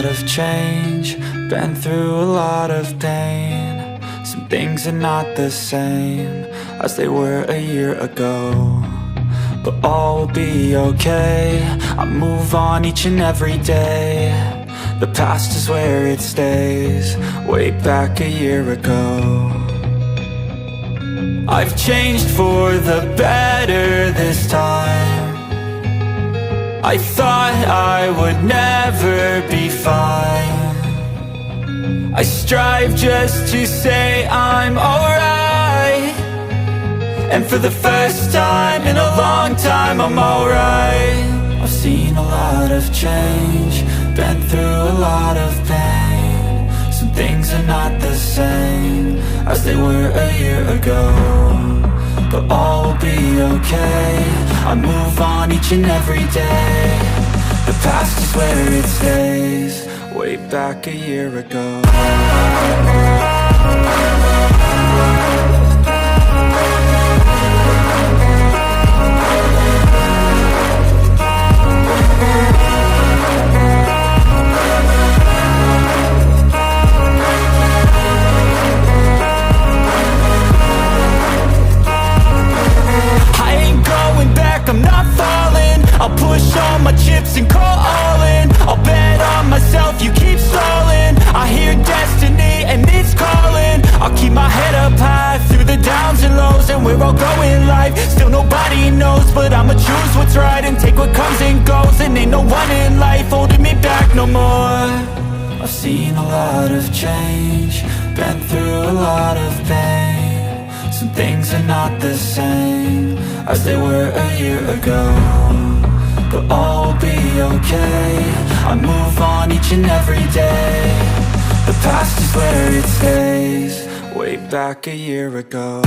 lot of change, been through a lot of pain. Some things are not the same as they were a year ago, but all will be okay. I move on each and every day. The past is where it stays, way back a year ago. I've changed for the better this time. I thought I would never be fine. I strive just to say I'm alright, and for the first time in a long time I'm alright. I've seen a lot of change, been through a lot of pain. Some things are not the same as they were a year ago, but all will be okay. I move on each and every day. The past is where it stays, way back a year ago. I'm not falling, I'll push all my chips and call all in. I'll bet on myself, you keep stalling. I hear destiny and it's calling. I'll keep my head up high through the downs and lows, and we're all going life. Still nobody knows, but I'ma choose what's right and take what comes and goes. And ain't no one in life holding me back no more. I've seen a lot of change, been through a lot of pain. Some things are not the same as they were a year ago, but all will be okay. I move on each and every day. The past is where it stays, way back a year ago.